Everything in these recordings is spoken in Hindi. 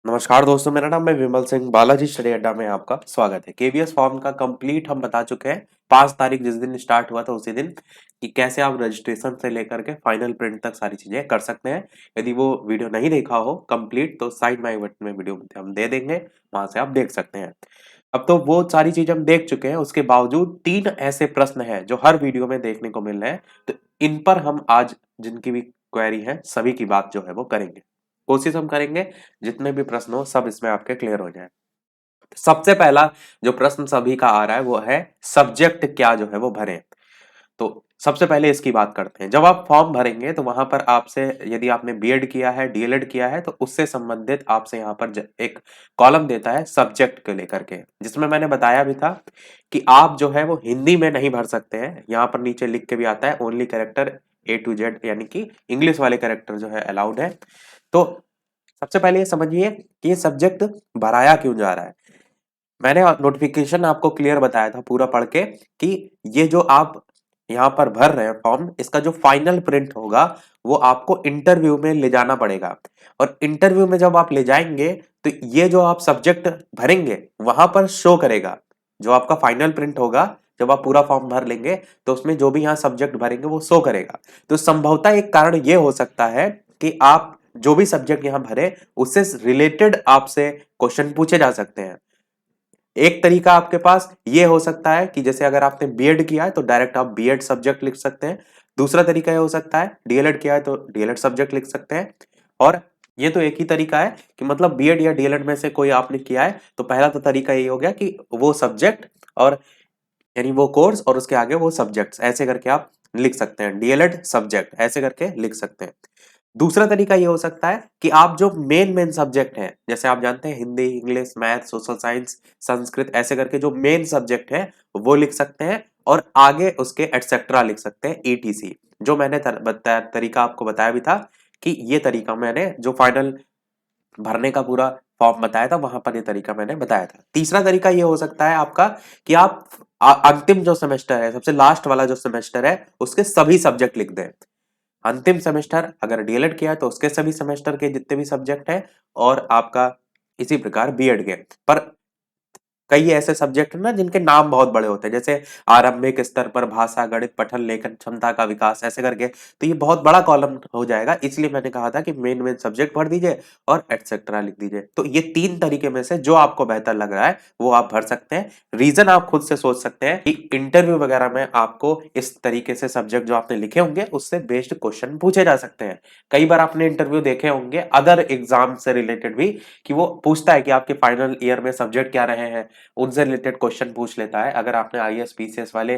नमस्कार दोस्तों, मेरा नाम है विमल सिंह। बालाजी स्टडी अड्डा में आपका स्वागत है। केवीएस फॉर्म का कंप्लीट हम बता चुके हैं। 5 तारीख जिस दिन स्टार्ट हुआ था उसी दिन कि कैसे आप रजिस्ट्रेशन से लेकर के फाइनल प्रिंट तक सारी चीजें कर सकते हैं। यदि वो वीडियो नहीं देखा हो कंप्लीट तो साइड माई बटन में वीडियो हम दे देंगे, वहां से आप देख सकते हैं। अब तो वो सारी चीज हम देख चुके हैं, उसके बावजूद 3 ऐसे प्रश्न हैं जो हर वीडियो में देखने को मिल रहे हैं। तो इन पर हम आज जिनकी भी क्वेरी है सभी की बात जो है वो करेंगे। कोशिश हम करेंगे जितने भी प्रश्न हो सब इसमें आपके क्लियर हो जाए। सबसे पहला जो प्रश्न सभी का आ रहा है वो है सब्जेक्ट क्या जो है वो भरें। तो सबसे पहले इसकी बात करते हैं। जब आप फॉर्म भरेंगे तो वहां पर आपसे, यदि आपने बीएड किया है, डीएलएड किया है, तो उससे संबंधित आपसे यहाँ पर एक कॉलम देता है सब्जेक्ट को लेकर के, जिसमें मैंने बताया भी था कि आप जो है वो हिंदी में नहीं भर सकते हैं। यहाँ पर नीचे लिख के भी आता है only character A to Z, यानी कि इंग्लिश वाले कैरेक्टर जो है अलाउड है। तो सबसे पहले ये समझिए कि ये सब्जेक्ट भराया क्यों जा रहा है। मैंने नोटिफिकेशन आपको क्लियर बताया था पूरा पढ़ के कि ये जो आप यहाँ पर भर रहे हैं फॉर्म, इसका जो फाइनल प्रिंट होगा वो आपको इंटरव्यू में ले जाना पड़ेगा। और इंटरव्यू में जब आप ले जाएंगे तो ये जो आप सब्जेक्ट भरेंगे वहां पर शो करेगा। जो आपका फाइनल प्रिंट होगा, जब आप पूरा फॉर्म भर लेंगे तो उसमें जो भी यहाँ सब्जेक्ट भरेंगे वो शो करेगा। तो संभवतः एक कारण ये हो सकता है कि आप जो भी सब्जेक्ट यहाँ भरे उससे रिलेटेड आपसे क्वेश्चन पूछे जा सकते हैं। एक तरीका आपके पास ये हो सकता है कि जैसे अगर आपने बीएड किया है तो डायरेक्ट आप बीएड सब्जेक्ट लिख सकते हैं। दूसरा तरीका ये हो सकता है डीएलएड किया है तो डीएलएड सब्जेक्ट लिख सकते हैं। और ये तो एक ही तरीका है कि मतलब बीएड या डीएलएड में से कोई आपने किया है तो पहला तो तरीका ये हो गया कि वो सब्जेक्ट और यानी वो कोर्स और उसके आगे वो सब्जेक्ट्स ऐसे करके आप लिख सकते हैं। डीएलएड सब्जेक्ट ऐसे करके लिख सकते हैं। दूसरा तरीका ये हो सकता है कि आप जो मेन मेन सब्जेक्ट है, जैसे आप जानते हैं Hindi, English, math, social science, Sanskrit, ऐसे करके जो मेन सब्जेक्ट है वो लिख सकते हैं और आगे उसके एटसेट्रा लिख सकते हैं ईटीसी। जो मैंने तरीका आपको बताया भी था कि ये तरीका मैंने जो फाइनल भरने का पूरा फॉर्म बताया था वहां पर ये तरीका मैंने बताया था। तीसरा तरीका ये हो सकता है आपका कि आप अंतिम जो सेमेस्टर है, सबसे लास्ट वाला जो सेमेस्टर है, उसके सभी सब्जेक्ट लिख दें। अंतिम सेमेस्टर अगर डीएलएड किया है तो उसके सभी सेमेस्टर के जितने भी सब्जेक्ट हैं, और आपका इसी प्रकार बीएड के। पर कई ऐसे सब्जेक्ट हैं ना जिनके नाम बहुत बड़े होते हैं, जैसे आरंभिक स्तर पर भाषा, गणित, पठन लेखन क्षमता का विकास, ऐसे करके। तो ये बहुत बड़ा कॉलम हो जाएगा, इसलिए मैंने कहा था कि मेन मेन सब्जेक्ट भर दीजिए और एटसेट्रा लिख दीजिए। तो ये 3 तरीके में से जो आपको बेहतर लग रहा है वो आप भर सकते हैं। रीजन आप खुद से सोच सकते हैं कि इंटरव्यू वगैरह में आपको इस तरीके से सब्जेक्ट जो आपने लिखे होंगे उससे बेस्ड क्वेश्चन पूछे जा सकते हैं। कई बार आपने इंटरव्यू देखे होंगे अदर एग्जाम से रिलेटेड भी, कि वो पूछता है कि आपके फाइनल ईयर में सब्जेक्ट क्या रहे हैं, उनसे रिलेटेड क्वेश्चन पूछ लेता है। अगर आपने आईएएस पीसीएस वाले,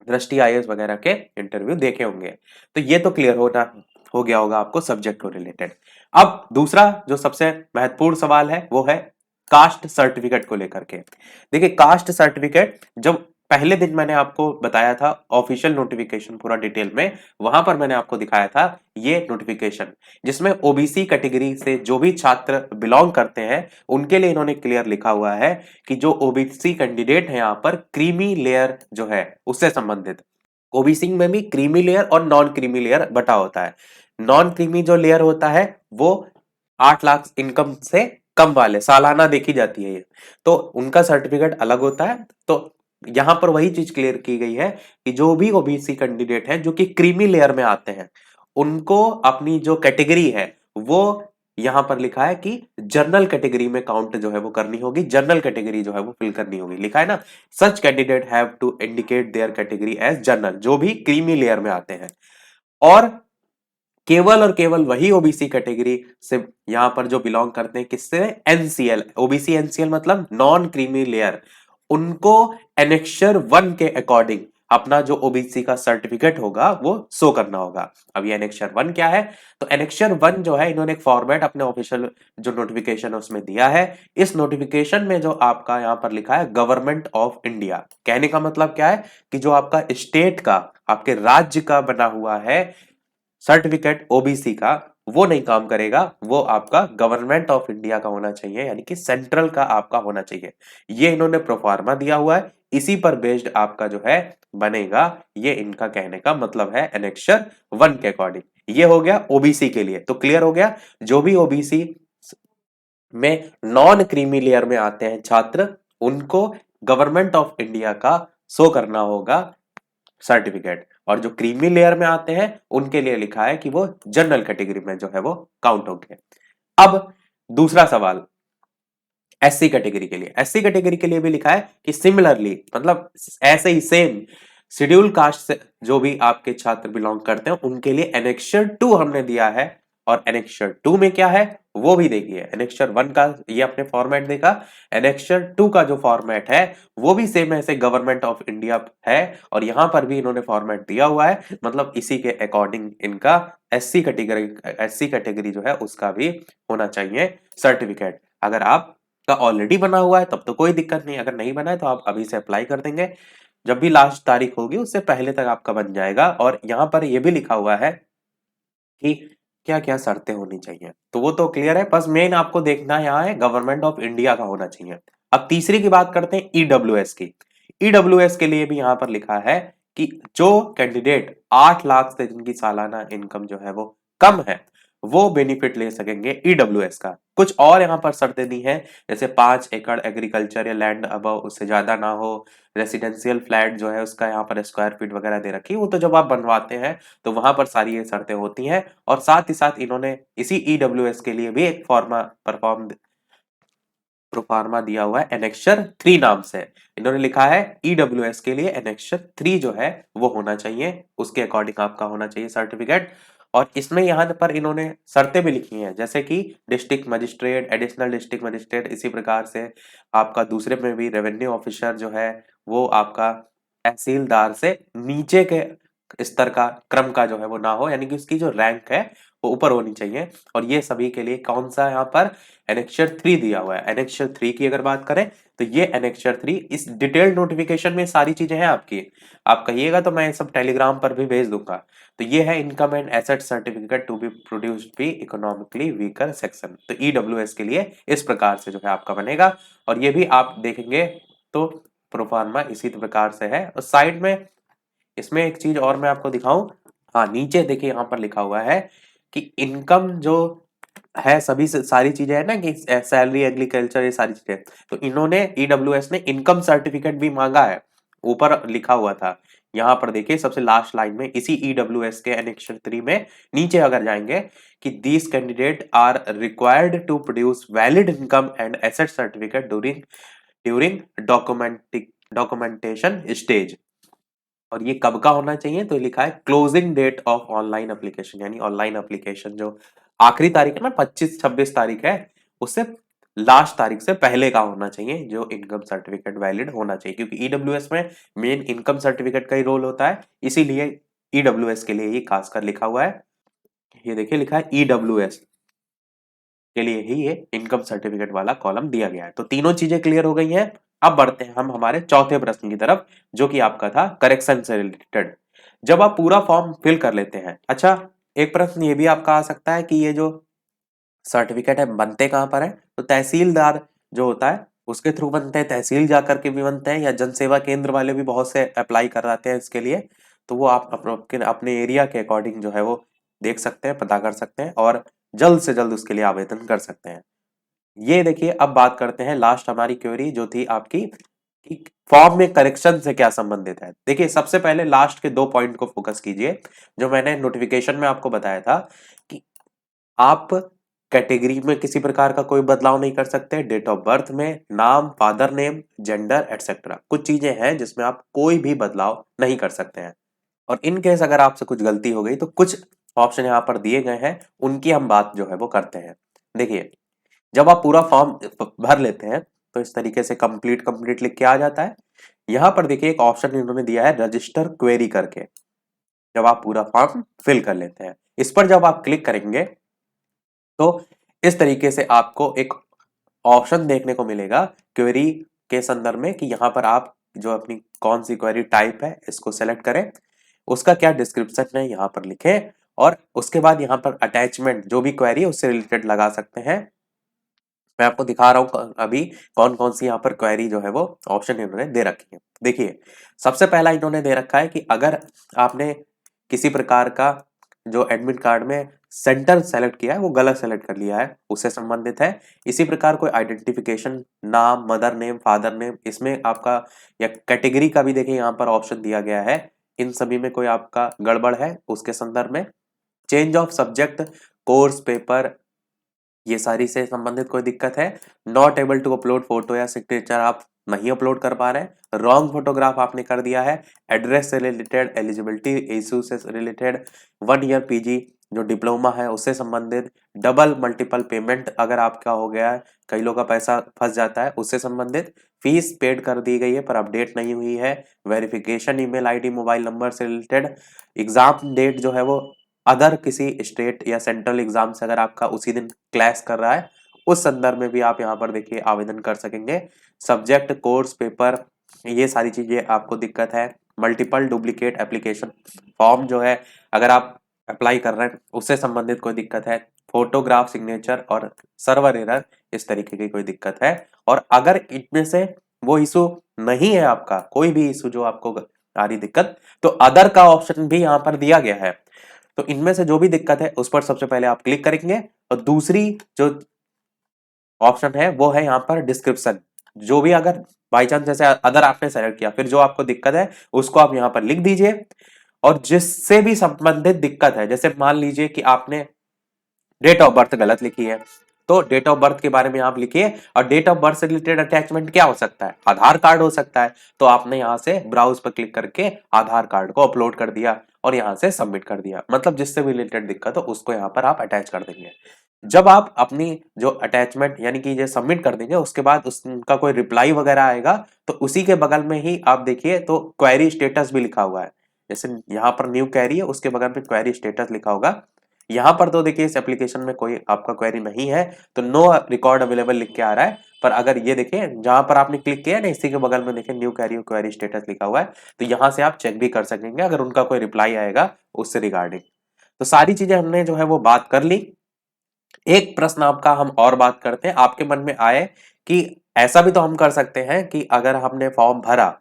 दृष्टि आईएएस वगैरह के इंटरव्यू देखे होंगे तो ये तो क्लियर हो गया होगा आपको सब्जेक्ट को रिलेटेड। अब दूसरा जो सबसे महत्वपूर्ण सवाल है वो है कास्ट सर्टिफिकेट को लेकर के। देखिए, कास्ट सर्टिफिकेट जब पहले दिन मैंने आपको बताया था ऑफिशियल नोटिफिकेशन पूरा डिटेल में, वहां पर मैंने आपको दिखाया था ये नोटिफिकेशन, जिसमें ओबीसी कैटेगरी से जो भी छात्र बिलोंग करते हैं उनके लिए इन्होंने क्लियर लिखा हुआ है कि जो ओबीसी कैंडिडेट है यहाँ पर क्रीमी लेयर जो है उससे संबंधित। ओबीसी में भी क्रीमी लेयर और नॉन क्रीमी लेयर बटा होता है। नॉन क्रीमी जो लेयर होता है वो 8 लाख इनकम से कम वाले, सालाना देखी जाती है ये, तो उनका सर्टिफिकेट अलग होता है। तो यहां पर वही चीज क्लियर की गई है कि जो भी ओबीसी कैंडिडेट है जो कि क्रीमी लेयर में आते हैं, उनको अपनी जो कैटेगरी है वो यहां पर लिखा है कि जनरल कैटेगरी में काउंट जो है वो करनी होगी, जनरल कैटेगरी जो है वो फिल करनी होगी। लिखा है ना, such candidate have to indicate their category as general, जो भी क्रीमी लेयर में आते हैं। और केवल और केवल वही ओबीसी कैटेगरी से यहां पर जो बिलोंग करते हैं किससे, एनसीएल, ओबीसी एनसीएल मतलब नॉन क्रीमी लेयर, उनको एनेक्शर 1 के अकॉर्डिंग अपना जो ओबीसी का सर्टिफिकेट होगा वो शो करना होगा। अब ये एनेक्शर 1 क्या है, तो एनेक्शर 1 जो है इन्होंने एक फॉर्मेट अपने ऑफिशियल जो नोटिफिकेशन है उसमें दिया है। इस नोटिफिकेशन में जो आपका यहाँ पर लिखा है गवर्नमेंट ऑफ इंडिया, कहने का मतलब क्या है कि जो आपका स्टेट का, आपके राज्य का बना हुआ है सर्टिफिकेट ओबीसी का, वो नहीं काम करेगा, वो आपका गवर्नमेंट ऑफ इंडिया का होना चाहिए, यानी कि सेंट्रल का आपका होना चाहिए। ये इन्होंने प्रोफार्मा दिया हुआ है, इसी पर बेस्ड आपका जो है बनेगा। ये इनका कहने का मतलब है एनेक्शर 1 के अकॉर्डिंग। ये हो गया ओबीसी के लिए, तो क्लियर हो गया। जो भी ओबीसी में नॉन क्रीमी लेयर में आते हैं छात्र, उनको गवर्नमेंट ऑफ इंडिया का शो करना होगा सर्टिफिकेट, और जो क्रीमी लेयर में आते हैं उनके लिए लिखा है कि वो जनरल कैटेगरी में जो है वो काउंट होंगे। अब दूसरा सवाल, एससी कैटेगरी के लिए, एससी कैटेगरी के लिए भी लिखा है कि सिमिलरली, मतलब ऐसे ही सेम शेड्यूल कास्ट से जो भी आपके छात्र बिलोंग करते हैं उनके लिए एनेक्चर 2 हमने दिया है, और एनेक्चर 2 में क्या है वो भी देखिए। एनेक्चर 1 का ये अपने फॉर्मेट देखा, एनेक्चर 2 का जो फॉर्मेट है वो भी सेम ऐसे गवर्नमेंट ऑफ इंडिया है, और यहां पर भी इन्होंने फॉर्मेट दिया हुआ है, मतलब इसी के अकॉर्डिंग इनका एससी कैटेगरी जो है उसका भी होना चाहिए सर्टिफिकेट। अगर आप का ऑलरेडी बना हुआ है तब तो कोई दिक्कत नहीं, अगर नहीं बना है तो आप अभी से अप्लाई कर देंगे, जब भी लास्ट तारीख होगी उससे पहले तक आपका बन जाएगा। और यहाँ पर ये भी लिखा हुआ है कि क्या क्या शर्तें होनी चाहिए, तो वो तो क्लियर है, बस मेन आपको देखना यहाँ है गवर्नमेंट ऑफ इंडिया का होना चाहिए। अब तीसरी की बात करते हैं ईडब्ल्यूएस की। ईडब्ल्यूएस के लिए भी यहाँ पर लिखा है कि जो कैंडिडेट 8 लाख से जिनकी सालाना इनकम जो है वो कम है वो बेनिफिट ले सकेंगे ईडब्ल्यूएस का। कुछ और यहाँ पर शर्तें दी हैं, जैसे 5 एकड़ एग्रीकल्चर या लैंड अबव उससे ज्यादा ना हो, रेसिडेंशियल फ्लैट जो है उसका यहाँ पर स्क्वायर फीट वगैरह दे रखी है, वो तो जब आप बनवाते हैं तो वहां पर सारी ये शर्तें होती हैं। और साथ ही साथ इन्होंने इसी ईडब्ल्यूएस के लिए भी एक प्रोफार्मा दिया हुआ है एनेक्चर 3 नाम से। इन्होंने लिखा है ईडब्ल्यूएस के लिए एनेक्चर 3 जो है वो होना चाहिए, उसके अकॉर्डिंग आपका होना चाहिए सर्टिफिकेट। और इसमें यहाँ पर इन्होंने शर्तें भी लिखी हैं, जैसे कि district magistrate, additional district magistrate, इसी प्रकार से आपका दूसरे में भी रेवेन्यू ऑफिसर जो है वो आपका तहसीलदार से नीचे के स्तर का क्रम का जो है वो ना हो, यानी कि उसकी जो रैंक है वो ऊपर होनी चाहिए। और ये सभी के लिए कौन सा यहाँ पर एनेक्चर 3 दिया हुआ है। एनेक्चर 3 की अगर बात करें तो ये एनेक्चर 3 इस डिटेल्ड नोटिफिकेशन में सारी चीजें हैं आपकी, आप कहिएगा तो मैं सब टेलीग्राम पर भी भेज दूंगा। तो ये है income and asset certificate to be produced by economically weaker section. तो ईडब्ल्यूएस के लिए इस प्रकार से जो है आपका बनेगा, और ये भी आप देखेंगे तो प्रोफार्मा इसी प्रकार से है। और साइड में इसमें एक चीज और मैं आपको दिखाऊं, हाँ नीचे देखिए यहाँ पर लिखा हुआ है कि इनकम जो है सभी से सारी चीजें है ना कि सैलरी एग्रीकल्चर ये सारी चीजें, तो इन्होंने ईडब्ल्यूएस ने इनकम सर्टिफिकेट भी मांगा है, ऊपर लिखा हुआ था। यहाँ पर देखिए सबसे लास्ट लाइन में इसी ईडब्ल्यूएस के एनेक्शन 3 में नीचे अगर जाएंगे कि these candidate are required to produce valid income and asset certificate during during documentation stage. और ये कब का होना चाहिए, तो लिखा है closing date of online application, यानी ऑनलाइन एप्लीकेशन जो आखिरी तारीख है ना 25-26 तारीख है, उससे लास्ट तारीख से पहले का होना चाहिए जो इनकम सर्टिफिकेट वैलिड होना चाहिए, क्योंकि ईडब्ल्यूएस में मेन इनकम सर्टिफिकेट का ही रोल होता है, इसीलिए ईडब्ल्यूएस के लिए ही खासकर लिखा हुआ है। ये देखिए लिखा है ईडब्ल्यूएस के लिए ही ये इनकम सर्टिफिकेट वाला कॉलम दिया गया है। तो तीनों चीजें क्लियर हो गई हैं। अब बढ़ते हैं हम हमारे चौथे प्रश्न की तरफ, जो कि आपका था करेक्शन से रिलेटेड। जब आप पूरा फॉर्म फिल कर लेते हैं, अच्छा एक प्रश्न ये भी आपका आ सकता है कि ये जो सर्टिफिकेट है बनते कहाँ पर है, तो तहसीलदार जो होता है उसके थ्रू बनते हैं, तहसील जाकर के भी बनते हैं, या जन सेवा केंद्र वाले भी बहुत से अप्लाई कराते हैं इसके लिए। तो वो आप अपने एरिया के अकॉर्डिंग जो है वो देख सकते हैं, पता कर सकते हैं, और जल्द से जल्द उसके लिए आवेदन कर सकते हैं। ये देखिए अब बात करते हैं लास्ट हमारी क्वेरी जो थी आपकी कि फॉर्म में करेक्शन से क्या संबंधित है। देखिए सबसे पहले लास्ट के 2 पॉइंट को फोकस कीजिए, जो मैंने नोटिफिकेशन में आपको बताया था कि आप कैटेगरी में किसी प्रकार का कोई बदलाव नहीं कर सकते, डेट ऑफ बर्थ में नाम, फादर नेम, जेंडर एटसेट्रा, कुछ चीजें हैं जिसमें आप कोई भी बदलाव नहीं कर सकते हैं। और इन केस अगर आपसे कुछ गलती हो गई तो कुछ ऑप्शन यहाँ पर दिए गए हैं, उनकी हम बात जो है वो करते हैं। देखिए जब आप पूरा फॉर्म भर लेते हैं तो इस तरीके से कंप्लीट कंप्लीट लिख के आ जाता है। यहाँ पर देखिए एक ऑप्शन इन्होंने दिया है रजिस्टर क्वेरी करके, जब आप पूरा फॉर्म फिल कर लेते हैं इस पर जब आप क्लिक करेंगे तो इस तरीके से आपको एक ऑप्शन देखने को मिलेगा क्वेरी के संदर्भ में कि यहाँ पर आप जो अपनी कौन सी क्वेरी टाइप है इसको सेलेक्ट करें, उसका क्या डिस्क्रिप्शन है यहाँ पर लिखें, और उसके बाद यहाँ पर अटैचमेंट जो भी क्वेरी है उससे रिलेटेड लगा सकते हैं। मैं आपको दिखा रहा हूँ अभी कौन कौन सी यहाँ पर क्वेरी जो है वो ऑप्शन इन्होंने दे रखी है। देखिए सबसे पहला इन्होंने दे रखा है कि अगर आपने किसी प्रकार का जो एडमिट कार्ड में सेंटर सेलेक्ट किया है वो गलत सेलेक्ट कर लिया है, उससे संबंधित है। इसी प्रकार कोई आइडेंटिफिकेशन, नाम, मदर नेम, फादर नेम, इसमें आपका या कैटेगरी का भी देखिए यहाँ पर ऑप्शन दिया गया है, इन सभी में कोई आपका गड़बड़ है उसके संदर्भ में। Change of subject, course, paper, ये सारी से संबंधित कोई दिक्कत है। Not able to upload photo या सिग्नेचर, आप नहीं अपलोड कर पा रहे हैं। रॉन्ग फोटोग्राफ आपने कर दिया है। एड्रेस से रिलेटेड, एलिजिबिलिटी इशू से रिलेटेड, 1 ईयर पीजी जो डिप्लोमा है उससे संबंधित, डबल मल्टीपल पेमेंट अगर आपका हो गया है, कई लोगों का पैसा फंस जाता है, उससे संबंधित। फीस पेड कर दी गई है पर अपडेट नहीं हुई है। Verification, email ID, mobile number से रिलेटेड। एग्जाम डेट जो है वो अदर किसी स्टेट या सेंट्रल एग्जाम से अगर आपका उसी दिन क्लैश कर रहा है, उस संदर्भ में भी आप यहाँ पर देखिए आवेदन कर सकेंगे। सब्जेक्ट, कोर्स, पेपर, ये सारी चीजें आपको दिक्कत है। मल्टीपल डुप्लीकेट एप्लीकेशन फॉर्म जो है अगर आप अप्लाई कर रहे हैं उससे संबंधित कोई दिक्कत है। फोटोग्राफ, सिग्नेचर और सर्वर एरर, इस तरीके की कोई दिक्कत है। और अगर इनमें से वो इशू नहीं है, आपका कोई भी इशू जो आपको आ रही दिक्कत, तो अदर का ऑप्शन भी यहाँ पर दिया गया है। तो इनमें से जो भी दिक्कत है उस पर सबसे पहले आप क्लिक करेंगे और दूसरी जो ऑप्शन है वो है यहाँ पर डिस्क्रिप्शन। जो भी अगर बाई चांस जैसे अदर आपने सेलेक्ट किया, फिर जो आपको दिक्कत है उसको आप यहाँ पर लिख दीजिए। और जिससे भी संबंधित दिक्कत है, जैसे मान लीजिए कि आपने डेट ऑफ बर्थ गलत लिखी है, तो डेट ऑफ बर्थ के बारे में आप लिखिए। और डेट ऑफ बर्थ से रिलेटेड अटैचमेंट क्या हो सकता है? आधार कार्ड हो सकता है। तो आपने यहाँ से ब्राउज पर क्लिक करके आधार कार्ड को अपलोड कर दिया और यहाँ से सबमिट कर दिया। मतलब जिससे भी रिलेटेड दिक्कत हो उसको यहाँ पर आप अटैच कर देंगे। जब आप अपनी जो अटैचमेंट यानी कि ये सबमिट कर देंगे, उसके बाद उसका कोई रिप्लाई वगैरह आएगा, तो उसी के बगल में ही आप देखिए तो क्वेरी स्टेटस भी लिखा हुआ है। जैसे यहाँ पर न्यू क्वेरी है, उसके बगल में क्वेरी स्टेटस लिखा होगा। यहाँ पर तो देखिए इस एप्लीकेशन में कोई आपका क्वेरी नहीं है, तो नो रिकॉर्ड अवेलेबल लिख के आ रहा है। पर अगर ये देखिए जहां पर आपने क्लिक किया ना, इसी के बगल में देखिए न्यू क्वेरी, क्वेरी स्टेटस लिखा हुआ है, तो यहाँ से आप चेक भी कर सकेंगे अगर उनका कोई रिप्लाई आएगा उससे रिगार्डिंग। तो सारी चीजें हमने जो है वो बात कर ली। एक प्रश्न आपका हम और बात करते हैं, आपके मन में आए कि ऐसा भी तो हम कर सकते हैं कि अगर हमने फॉर्म भरा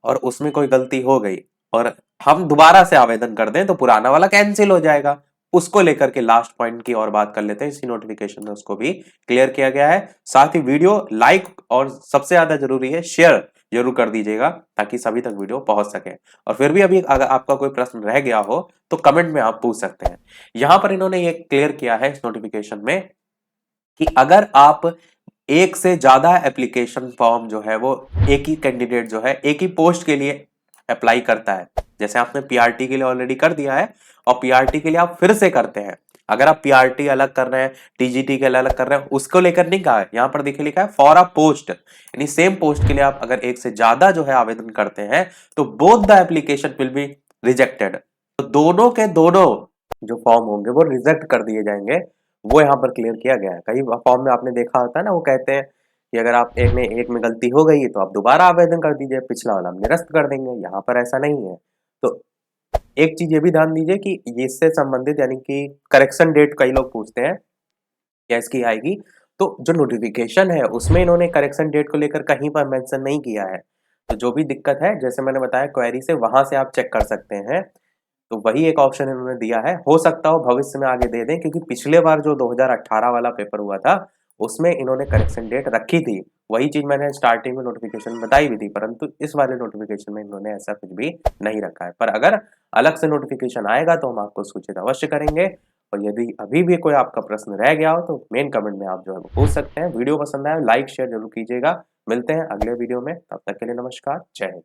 और उसमें कोई गलती हो गई और हम दोबारा से आवेदन कर दें तो पुराना वाला कैंसिल हो जाएगा। उसको लेकर के लास्ट पॉइंट की और बात कर लेते हैं, इसी नोटिफिकेशन में उसको भी क्लियर किया गया है। साथ ही वीडियो लाइक और सबसे ज्यादा जरूरी है शेयर जरूर कर दीजिएगा ताकि सभी तक वीडियो पहुंच सके। और फिर भी अभी अगर आपका कोई प्रश्न रह गया हो तो कमेंट में आप पूछ सकते हैं। यहां पर इन्होंने ये क्लियर किया है इस नोटिफिकेशन में कि अगर आप एक से ज्यादा एप्लीकेशन फॉर्म जो है वो एक ही कैंडिडेट जो है एक ही पोस्ट के लिए अप्लाई करता है, जैसे आपने पीआरटी के लिए ऑलरेडी कर दिया है और पीआरटी के लिए आप फिर से करते हैं, अगर आप पीआरटी अलग कर रहे हैं, टीजीटी के लिए अलग कर रहे हैं, उसको लेकर नहीं कहा है, यहाँ पर देखिए लिखा है फॉर अ पोस्ट, यानी सेम पोस्ट के लिए आप अगर एक से ज्यादा जो है आवेदन करते हैं तो both the application will be rejected. तो दोनों के दोनों जो फॉर्म होंगे वो रिजेक्ट कर दिए जाएंगे, वो यहाँ पर क्लियर किया गया है। कई फॉर्म में आपने देखा होता है ना, वो कहते हैं कि अगर आप एक में गलती हो गई है तो आप दोबारा आवेदन कर दीजिए, पिछला वाला हम निरस्त कर देंगे। यहाँ पर ऐसा नहीं है। तो एक चीज ये भी ध्यान दीजिए कि इससे संबंधित यानी कि करेक्शन डेट कई लोग पूछते हैं क्या इसकी आएगी, तो जो नोटिफिकेशन है उसमें इन्होंने करेक्शन डेट को लेकर कहीं पर मेंशन नहीं किया है। तो जो भी दिक्कत है जैसे मैंने बताया क्वेरी से, वहां से आप चेक कर सकते हैं। तो वही एक ऑप्शन इन्होंने दिया है, हो सकता हो भविष्य में आगे दे दें, क्योंकि पिछले बार जो 2018 वाला पेपर हुआ था उसमें इन्होंने करेक्शन डेट रखी थी। वही चीज मैंने स्टार्टिंग में नोटिफिकेशन में बताई भी थी, परंतु इस वाले नोटिफिकेशन में इन्होंने ऐसा कुछ भी नहीं रखा है। पर अगर अलग से नोटिफिकेशन आएगा तो हम आपको सूचित अवश्य करेंगे। और यदि अभी भी कोई आपका प्रश्न रह गया हो तो मेन कमेंट में आप जो है वो पूछ सकते हैं। वीडियो पसंद आए लाइक शेयर जरूर कीजिएगा। मिलते हैं अगले वीडियो में, तब तक के लिए नमस्कार, जय हिंद।